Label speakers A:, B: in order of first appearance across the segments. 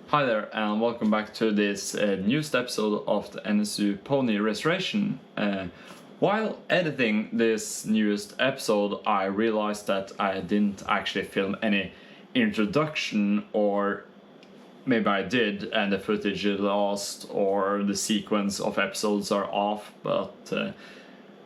A: Hi there and welcome back to this newest episode of the NSU Pony restoration. While editing this newest episode, I realized that I didn't actually film any introduction, or maybe I did and the footage is lost or the sequence of episodes are off, but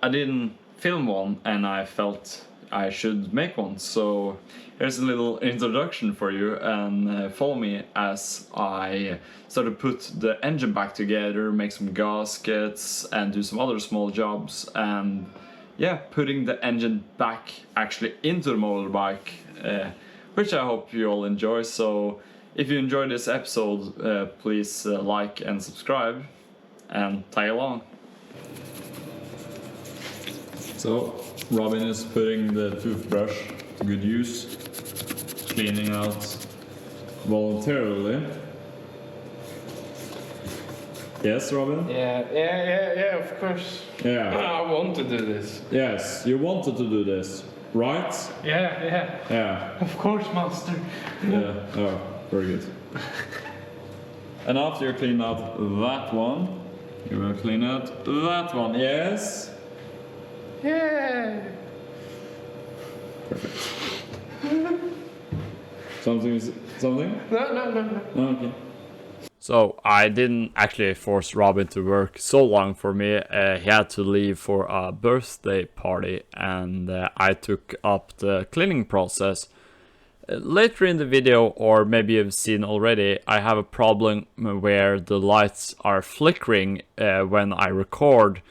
A: I didn't film one and I felt I should make one. So here's a little introduction for you, and follow me as I start to put the engine back together, make some gaskets and do some other small jobs, and yeah, putting the engine back actually into the motorbike, which I hope you all enjoy. So if you enjoyed this episode, please like and subscribe and tag along. So Robin is putting the toothbrush to good use, cleaning out voluntarily. Yes, Robin?
B: Yeah, of course.
A: Yeah.
B: I want to do this.
A: Yes, you wanted to do this, right?
B: Yeah.
A: Yeah.
B: Of course, master.
A: Yeah. Oh, very good. And after you clean out that one, you will clean out that one. Yes?
B: Yeah.
A: Perfect. Something?
B: No.
A: Oh, okay. So I didn't actually force Robin to work so long for me. He had to leave for a birthday party, and I took up the cleaning process. Later in the video, or maybe you've seen already, I have a problem where the lights are flickering when I record.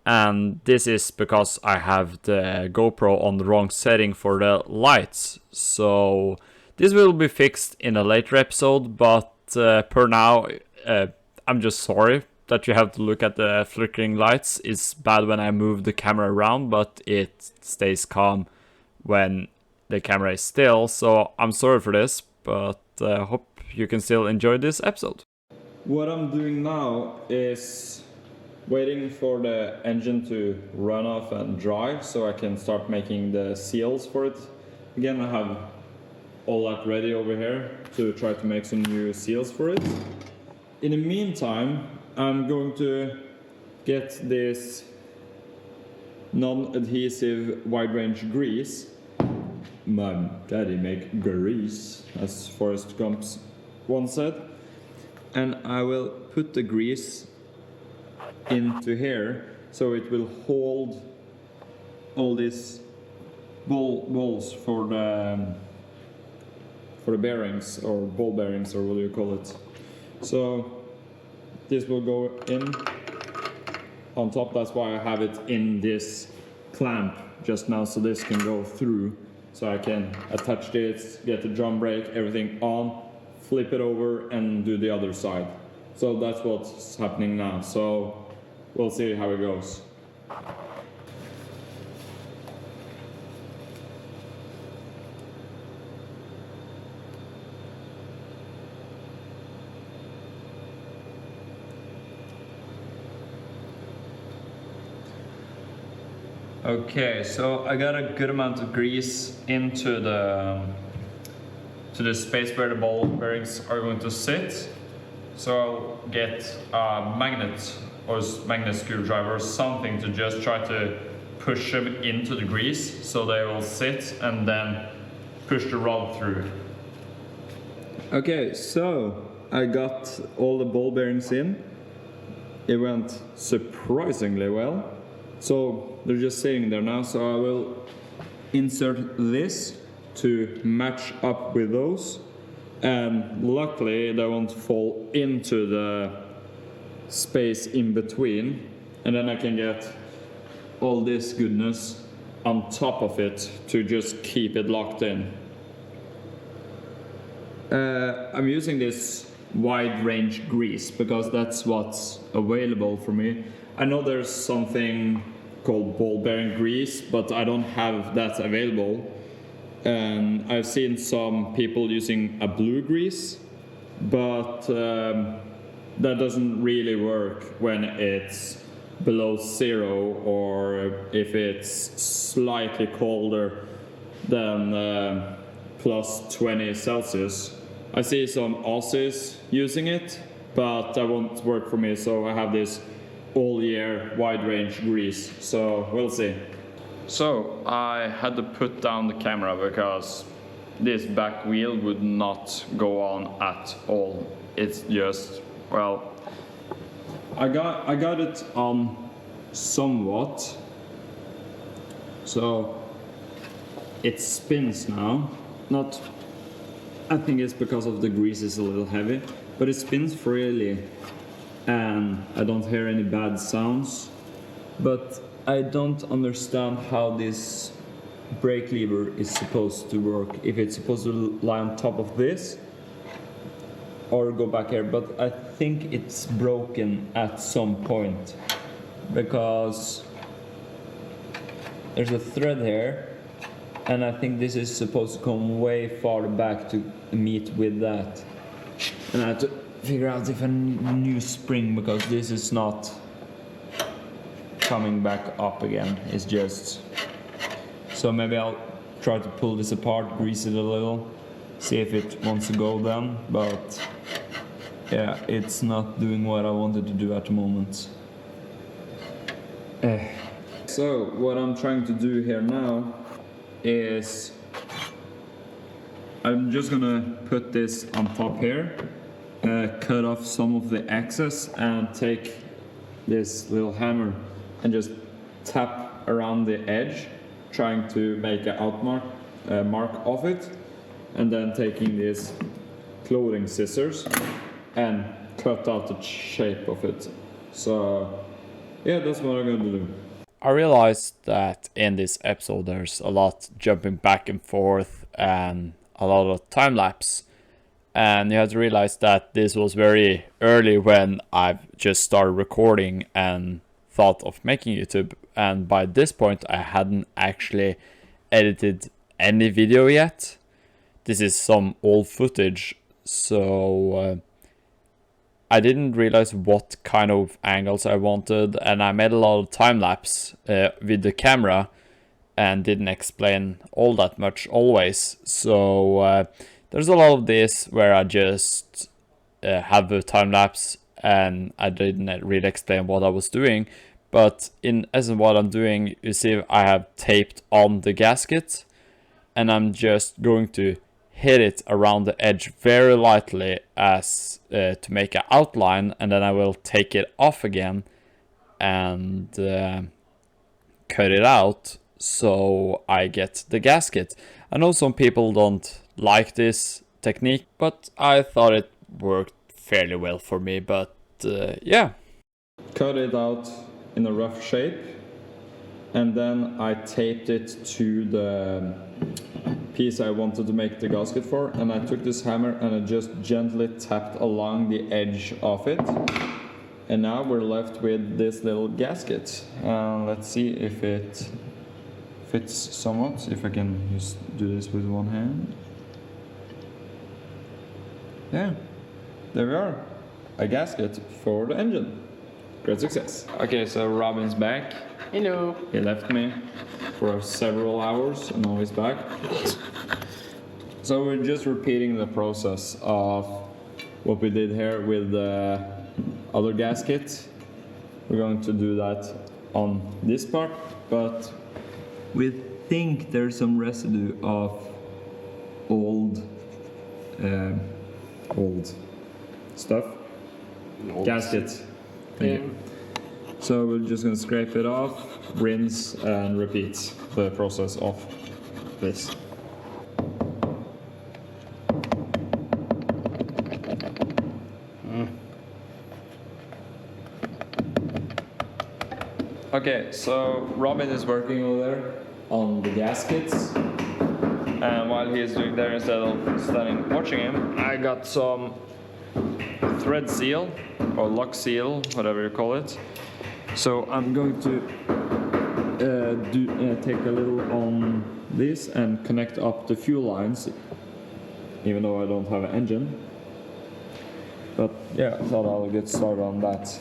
A: And this is because I have the GoPro on the wrong setting for the lights. So this will be fixed in a later episode, but per now, I'm just sorry that you have to look at the flickering lights. It's bad when I move the camera around, but it stays calm when the camera is still. So I'm sorry for this, but hope you can still enjoy this episode. What I'm doing now is waiting for the engine to run off and dry so I can start making the seals for it. Again, I have all that ready over here to try to make some new seals for it. In the meantime, I'm going to get this non-adhesive wide range grease. My daddy make grease, as Forrest Gump once said. And I will put the grease into here so it will hold all these balls for the bearings, or ball bearings, or what do you call it. So this will go in on top. That's why I have it in this clamp just now, so this can go through, so I can attach this, get the drum brake, everything on, flip it over and do the other side. So that's what's happening now. So we'll see how it goes. Okay, so I got a good amount of grease into the space where the ball bearings are going to sit. So I'll get a magnet or magnet screwdriver or something to just try to push them into the grease so they will sit, and then push the rod through. Okay, so I got all the ball bearings in. It went surprisingly well. So they're just sitting there now, so I will insert this to match up with those. And luckily they won't fall into the space in between, and then I can get all this goodness on top of it to just keep it locked in. I'm using this wide range grease because that's what's available for me. I know there's something called ball bearing grease, but I don't have that available. And I've seen some people using a blue grease, but that doesn't really work when it's below 0, or if it's slightly colder than plus 20 Celsius. I see some Aussies using it, but that won't work for me, so I have this all year wide range grease, so we'll see. So I had to put down the camera because this back wheel would not go on at all. It's just, well, I got it on somewhat, so it spins now. Not, I think it's because of the grease is a little heavy, but it spins freely and I don't hear any bad sounds. But I don't understand how this brake lever is supposed to work. If it's supposed to lie on top of this or go back here, but I think it's broken at some point because there's a thread here and I think this is supposed to come way far back to meet with that. And I have to figure out if a new spring, because this is not coming back up again. It's just, so maybe I'll try to pull this apart, grease it a little, see if it wants to go then, but yeah, it's not doing what I wanted to do at the moment. So what I'm trying to do here now is I'm just gonna put this on top here, cut off some of the excess and take this little hammer and just tap around the edge, trying to make an mark of it, and then taking these clothing scissors and cut out the shape of it. So yeah, that's what I'm gonna do. I realized that in this episode there's a lot jumping back and forth and a lot of time lapse, and you have to realize that this was very early when I've just started recording and thought of making YouTube, and by this point I hadn't actually edited any video yet. This is some old footage, so I didn't realize what kind of angles I wanted, and I made a lot of time lapse with the camera and didn't explain all that much always. So there's a lot of this where I just have the time lapse and I didn't really explain what I was doing. But in essence what I'm doing, you see I have taped on the gasket and I'm just going to hit it around the edge very lightly as to make an outline, and then I will take it off again and cut it out so I get the gasket. I know some people don't like this technique, but I thought it worked fairly well for me. But yeah, cut it out in a rough shape, and then I taped it to the piece I wanted to make the gasket for, and I took this hammer and I just gently tapped along the edge of it, and now we're left with this little gasket. Let's see if it fits somewhat, if I can just do this with one hand. Yeah, there we are, a gasket for the engine. Great success. Okay, so Robin's back.
B: Hello.
A: He left me for several hours and now he's back. So we're just repeating the process of what we did here with the other gasket. We're going to do that on this part, but we think there's some residue of old stuff. Gasket. Thank you. So we're just gonna scrape it off, rinse and repeat the process of this. Okay, so Robin is working over there on the gaskets, and while he is doing that, instead of standing watching him, I got some thread seal or lock seal, whatever you call it. So I'm going to take a little on this and connect up the fuel lines, even though I don't have an engine. But yeah, I thought I'll get started on that.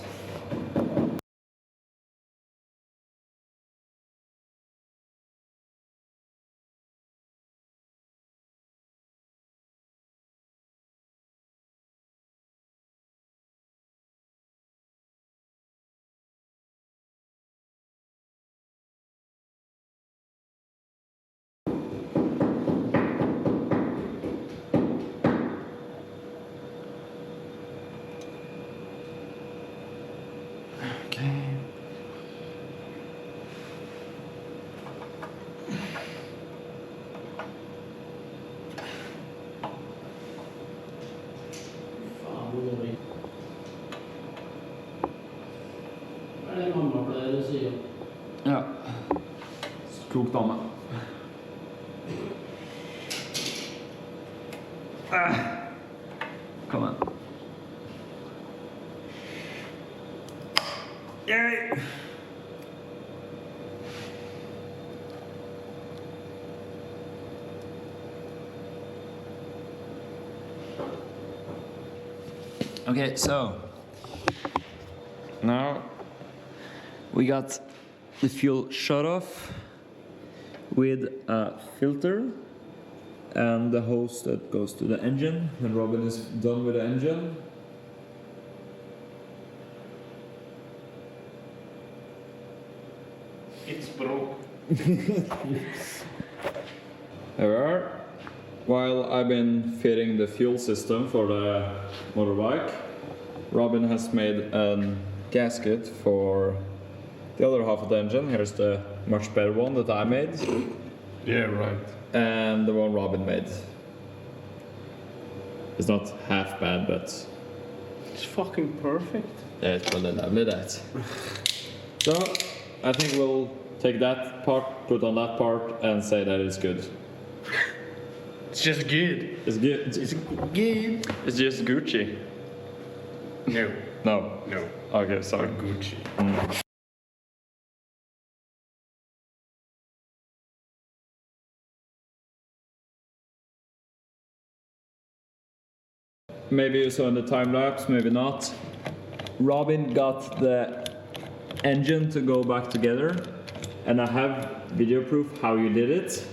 A: Ja. Klok dame. Kom igjen. Yay! Okay, so now we got the fuel shut off with a filter and the hose that goes to the engine. When Robin is done with the engine,
B: It's broke.
A: there we are. While I've been fitting the fuel system for the motorbike, Robin has made a gasket for the other half of the engine. Here's the much better one that I made.
B: Yeah, right.
A: And the one Robin made. It's not half bad, but
B: It's fucking perfect.
A: yeah, it's really lovely that. So I think we'll take that part, put on that part, and say that it's good.
B: It's just good.
A: It's good.
B: It's good.
A: It's just Gucci.
B: No.
A: No.
B: No.
A: Okay, sorry.
B: Gucci.
A: Maybe you saw in the time lapse, maybe not. Robin got the engine to go back together, and I have video proof how you did it.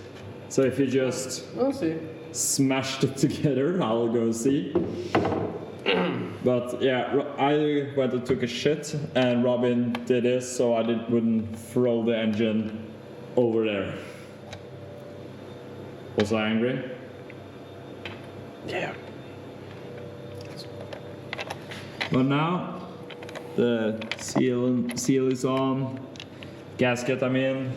A: So if you just
B: We'll see.
A: smashed it together, I'll go see. But yeah, I went and took a shit, and Robin did this so I wouldn't throw the engine over there. Was I angry?
B: Yeah.
A: But now the seal is on, gasket I'm in,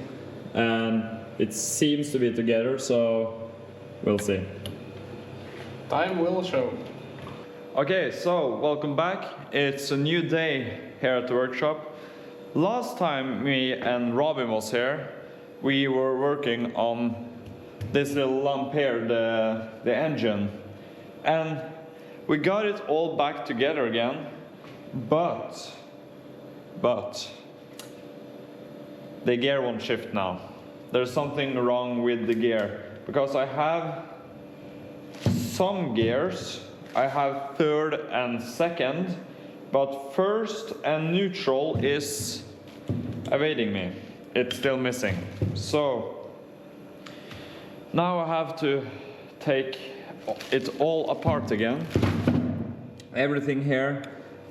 A: and it seems to be together, so we'll see.
B: Time will show.
A: Okay, so welcome back. It's a new day here at the workshop. Last time me and Robin was here, we were working on this little lump here, the engine, and we got it all back together again, but the gear won't shift now. There's something wrong with the gear, because I have some gears. I have third and second, but first and neutral is evading me. It's still missing. So now I have to take it all apart again. Everything here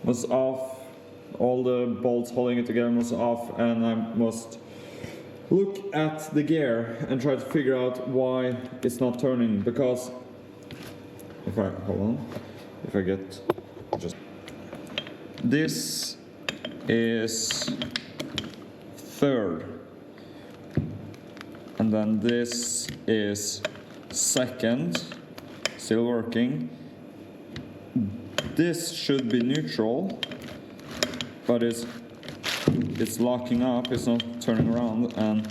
A: was off, all the bolts holding it together was off, and I must look at the gear and try to figure out why it's not turning, because if I get just, this is third, and then this is second, still working. This should be neutral, but it's locking up, it's not turning around, and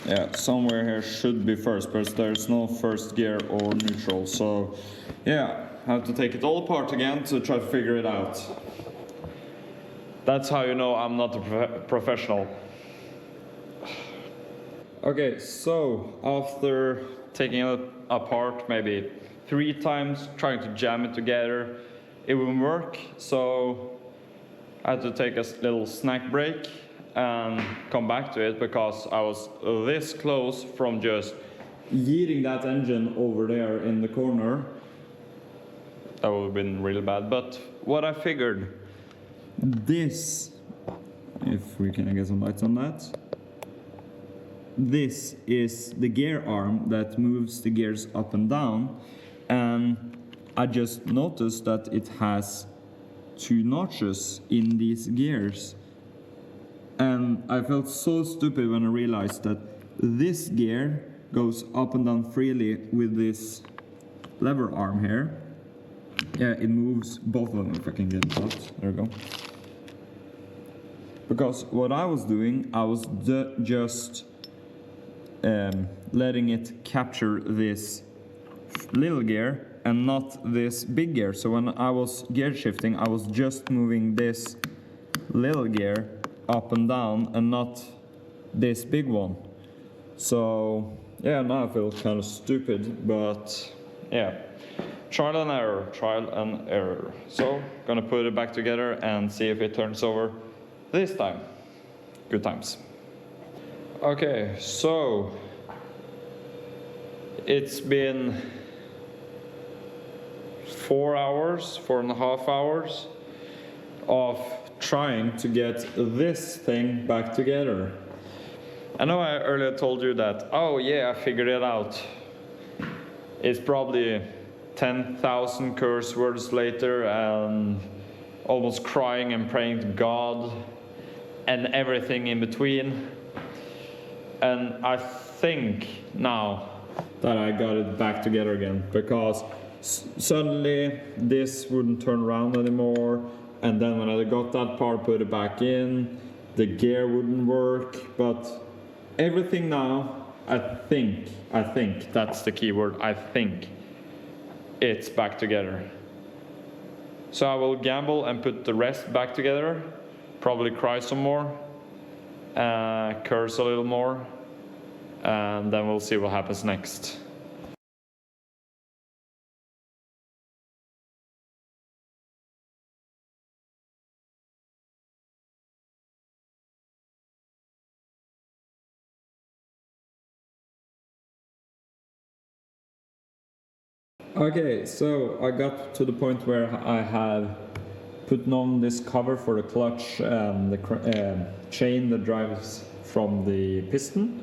A: yeah, somewhere here should be first, but there's no first gear or neutral, so yeah, I have to take it all apart again to try to figure it out. That's how you know I'm not a professional. Okay, so after taking it apart maybe 3 times, trying to jam it together, it wouldn't work, so I had to take a little snack break and come back to it, because I was this close from just yeeting that engine over there in the corner. That would have been really bad, but what I figured, this, if we can get some lights on that, this is the gear arm that moves the gears up and down, and I just noticed that it has 2 notches in these gears, and I felt so stupid when I realized that this gear goes up and down freely with this lever arm here. Yeah, it moves both of them, if I can get it out. There we go. Because what I was doing, I was just letting it capture this little gear and not this big gear. So when I was gear shifting, I was just moving this little gear up and down and not this big one. So yeah, now I feel kind of stupid, but yeah, trial and error. So gonna put it back together and see if it turns over this time. Good times. Okay, so it's been 4.5 hours of trying to get this thing back together. I know I earlier told you that, oh yeah, I figured it out. It's probably 10,000 curse words later and almost crying and praying to God and everything in between. And I think now that I got it back together again, because suddenly this wouldn't turn around anymore, and then when I got that part, put it back in, the gear wouldn't work, but everything now, I think that's the key word, I think it's back together. So I will gamble and put the rest back together, probably cry some more, curse a little more, and then we'll see what happens next. Okay, so I got to the point where I have put on this cover for the clutch and the chain that drives from the piston.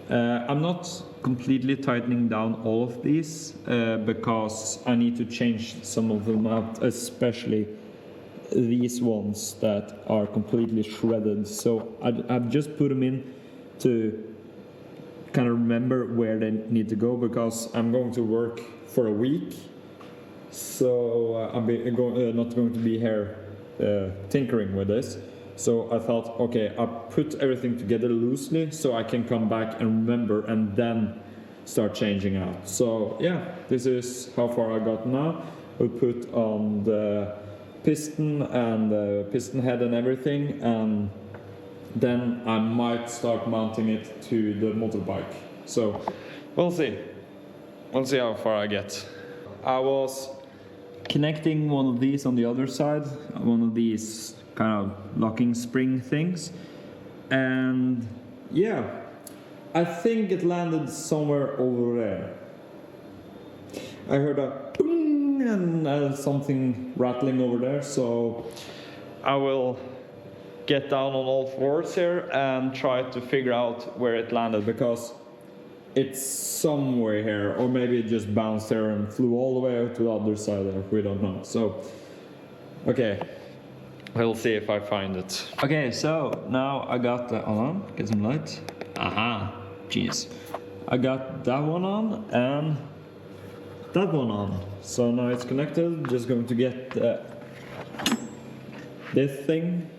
A: I'm not completely tightening down all of these because I need to change some of them out, especially these ones that are completely shredded. So I've just put them in to kind of remember where they need to go, because I'm going to work for a week, so I'm not going to be here tinkering with this. So I thought, okay, I'll put everything together loosely so I can come back and remember and then start changing out. So yeah, this is how far I got now. We'll put on the piston and the piston head and everything, and then I might start mounting it to the motorbike. So we'll see. We'll see how far I get. I was connecting one of these on the other side, one of these kind of locking spring things, and yeah, I think it landed somewhere over there. I heard a boom and something rattling over there, so I will get down on all fours here and try to figure out where it landed, because it's somewhere here, or maybe it just bounced here and flew all the way out to the other side there, we don't know. So okay, we'll see if I find it. Okay, so now I got that on, get some light. Aha, jeez. I got that one on and that one on. So now it's connected, just going to get this thing.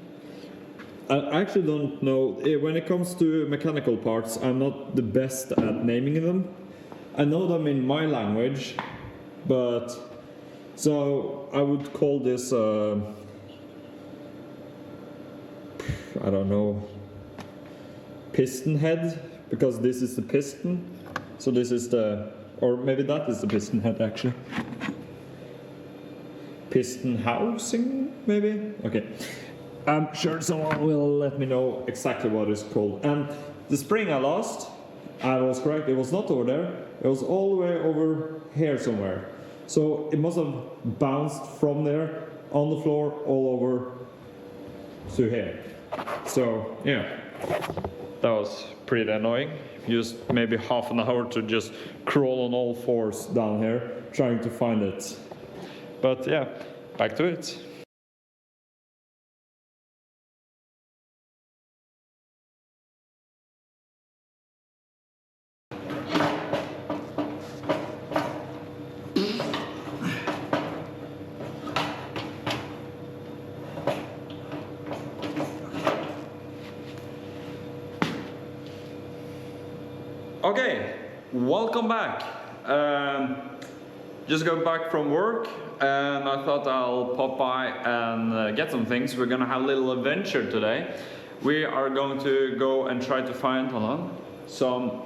A: I actually don't know, when it comes to mechanical parts, I'm not the best at naming them. I know them in my language, but so I would call this, I don't know, piston head, because this is the piston. So this is the, or maybe that is the piston head actually. Piston housing, maybe? Okay. I'm sure someone will let me know exactly what it's called. And the spring I lost, I was correct, it was not over there, it was all the way over here somewhere. So it must have bounced from there on the floor all over to here. So yeah, that was pretty annoying. Used maybe half an hour to just crawl on all fours down here trying to find it. But yeah, back to it. Okay, welcome back. Just got back from work and I thought I'll pop by and get some things. We're gonna have a little adventure today. We are going to go and try to find, hold on, some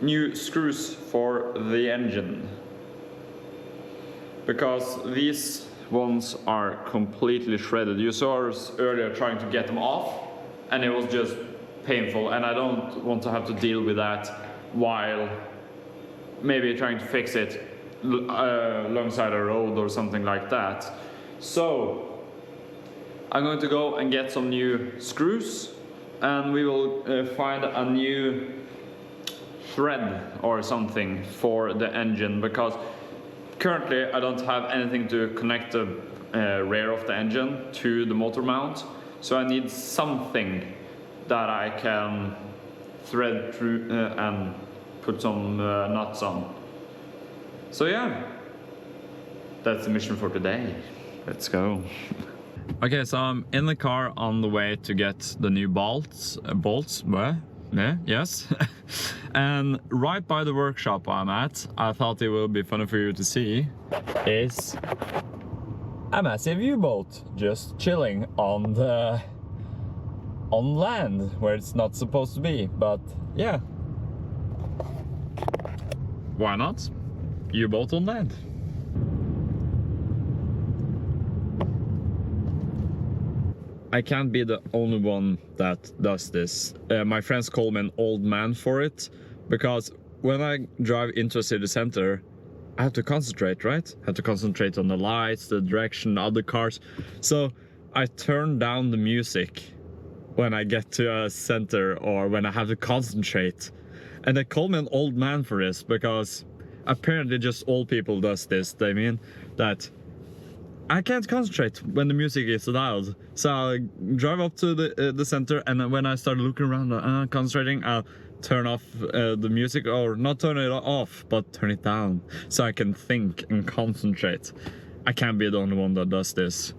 A: new screws for the engine. Because these ones are completely shredded. You saw us earlier trying to get them off and it was just painful, and I don't want to have to deal with that while maybe trying to fix it alongside a road or something like that. So I'm going to go and get some new screws and we will find a new thread or something for the engine, because currently I don't have anything to connect the rear of the engine to the motor mount, so I need something that I can thread through and put some nuts on. So yeah, that's the mission for today. Let's go. Okay, so I'm in the car on the way to get the new bolts, yes. And right by the workshop I'm at, I thought it would be funny for you to see, is a massive U-boat just chilling on land where it's not supposed to be. But yeah, why not? U-boat on land. I can't be the only one that does this. My friends call me an old man for it, because when I drive into a city center, I have to concentrate, right? I have to concentrate on the lights, the direction, other cars. So I turn down the music when I get to a center or when I have to concentrate. And they call me an old man for this, because apparently just old people does this. They mean that I can't concentrate when the music is loud. So I'll drive up to the center, and when I start looking around concentrating, I'll turn off the music, or not turn it off, but turn it down, so I can think and concentrate. I can't be the only one that does this.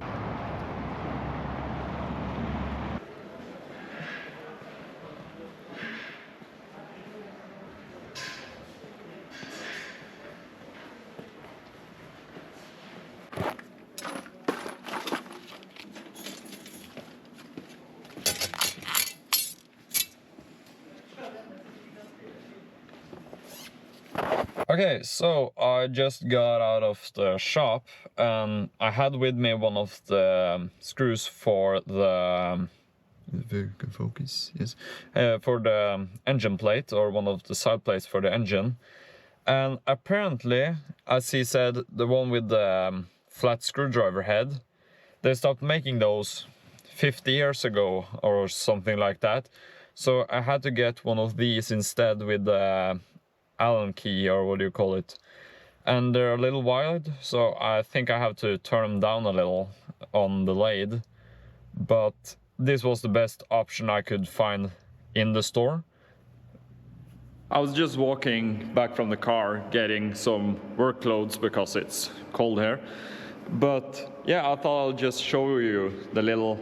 A: Okay, so I just got out of the shop and I had with me one of the screws for the very good focus, yes, for the engine plate, or one of the side plates for the engine. And apparently, as he said, the one with the flat screwdriver head, they stopped making those 50 years ago or something like that. So I had to get one of these instead with the Allen key, or what do you call it, and they're a little wide, so I think I have to turn them down a little on the lathe, but this was the best option I could find in the store. I was just walking back from the car getting some work clothes because it's cold here, but yeah, I thought I'll just show you the little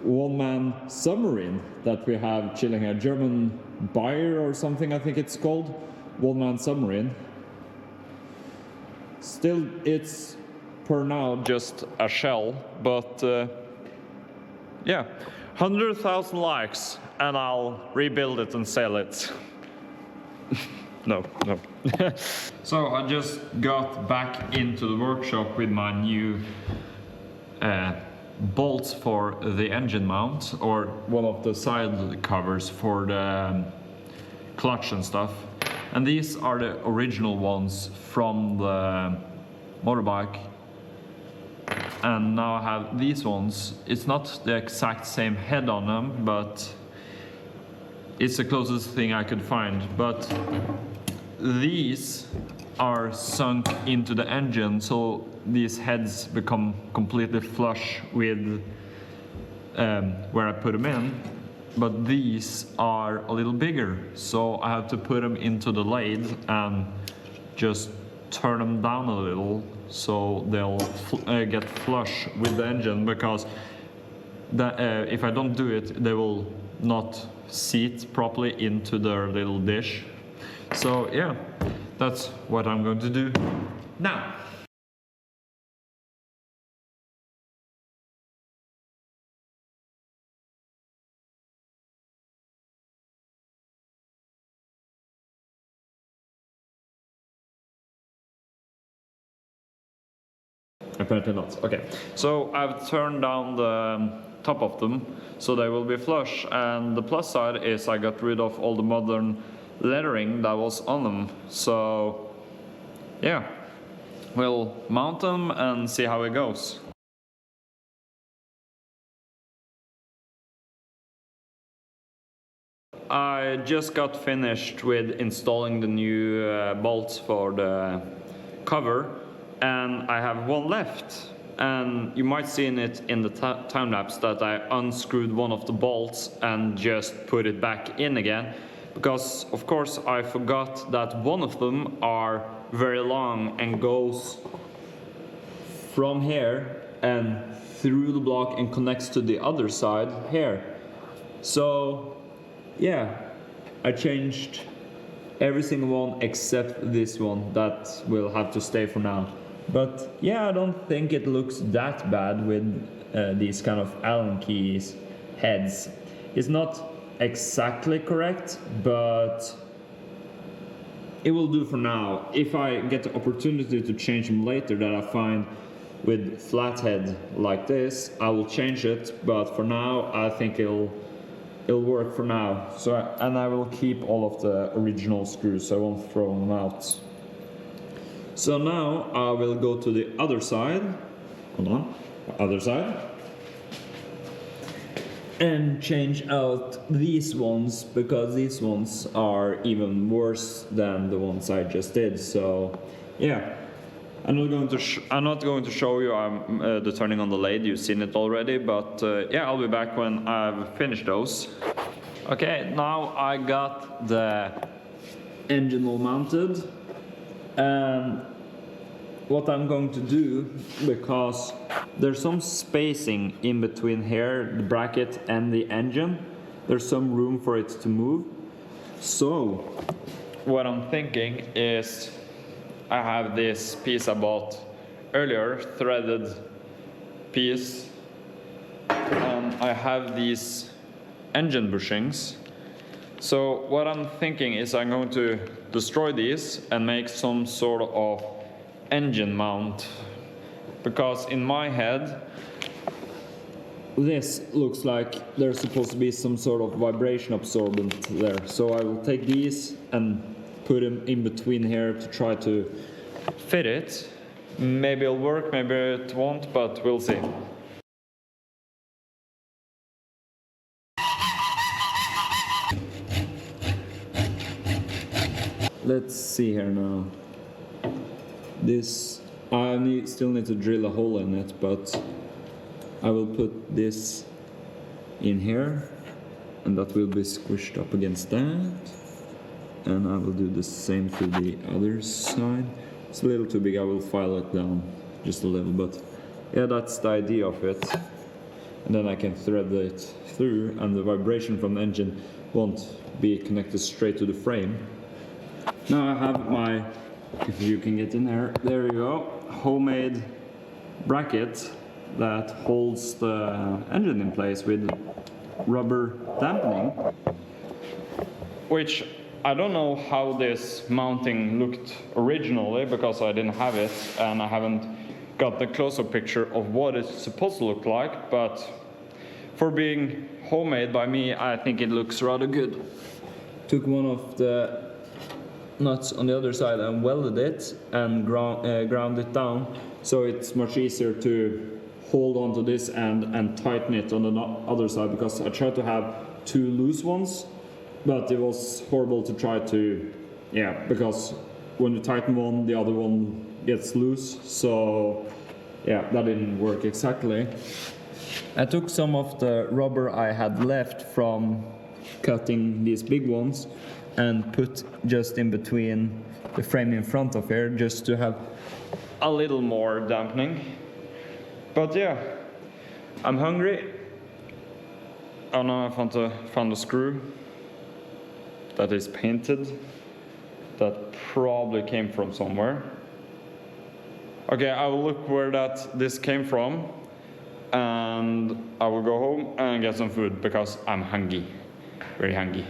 A: one-man submarine that we have chilling here. German Bayer or something, I think it's called. One-man submarine. Still, it's per now just a shell, but yeah, 100,000 likes and I'll rebuild it and sell it. No. So I just got back into the workshop with my new bolts for the engine mount, or one of the side covers for the clutch and stuff. And these are the original ones from the motorbike. And now I have these ones. It's not the exact same head on them, but it's the closest thing I could find. But these are sunk into the engine, so these heads become completely flush with where I put them in. But these are a little bigger, so I have to put them into the lathe and just turn them down a little so they'll get flush with the engine, because if I don't do it, they will not seat properly into their little dish. So yeah, that's what I'm going to do now. Apparently not. Okay, so I've turned down the top of them so they will be flush, and the plus side is I got rid of all the modern lettering that was on them. So yeah, we'll mount them and see how it goes. I just got finished with installing the new bolts for the cover, and I have one left. And you might see in it in the time lapse that I unscrewed one of the bolts and just put it back in again, because of course I forgot that one of them are very long and goes from here and through the block and connects to the other side here. So yeah, I changed every single one except this one. That will have to stay for now. But yeah, I don't think it looks that bad with these kind of Allen keys heads. It's not exactly correct, but it will do for now. If I get the opportunity to change them later that I find with flathead like this, I will change it, but for now I think it'll work for now. So and I will keep all of the original screws, so I won't throw them out. So now I will go to the other side. Hold on, other side. And change out these ones, because these ones are even worse than the ones I just did. So yeah, I'm not going to show you the turning on the lathe. You've seen it already, but yeah, I'll be back when I've finished those. Okay, now I got the engine all mounted, and what I'm going to do, because there's some spacing in between here, the bracket and the engine, there's some room for it to move. So what I'm thinking is, I have this piece I bought earlier, threaded piece, and I have these engine bushings. So what I'm thinking is I'm going to destroy these and make some sort of engine mount, because in my head this looks like there's supposed to be some sort of vibration absorbent there. So I will take these and put them in between here to try to fit it. Maybe it'll work, maybe it won't, but we'll see. Let's see here now. This, I still need to drill a hole in it, but I will put this in here, and that will be squished up against that. And I will do the same to the other side. It's a little too big, I will file it down just a little, but yeah, that's the idea of it. And then I can thread it through, and the vibration from the engine won't be connected straight to the frame. Now I have my, if you can get in there you go, homemade bracket that holds the engine in place with rubber dampening. Which I don't know how this mounting looked originally, because I didn't have it and I haven't got the close-up picture of what it's supposed to look like, but for being homemade by me, I think it looks rather good. Took one of the nuts on the other side and welded it and ground it down, so it's much easier to hold on to this and tighten it on the other side, because I tried to have two loose ones, but it was horrible to try to, yeah, because when you tighten one, the other one gets loose, so yeah, that didn't work exactly. I took some of the rubber I had left from cutting these big ones and put just in between the frame in front of here, just to have a little more dampening. But yeah, I'm hungry. Oh no, I found a screw that is painted. That probably came from somewhere. Okay, I will look where this came from, and I will go home and get some food because I'm hungry, very hungry.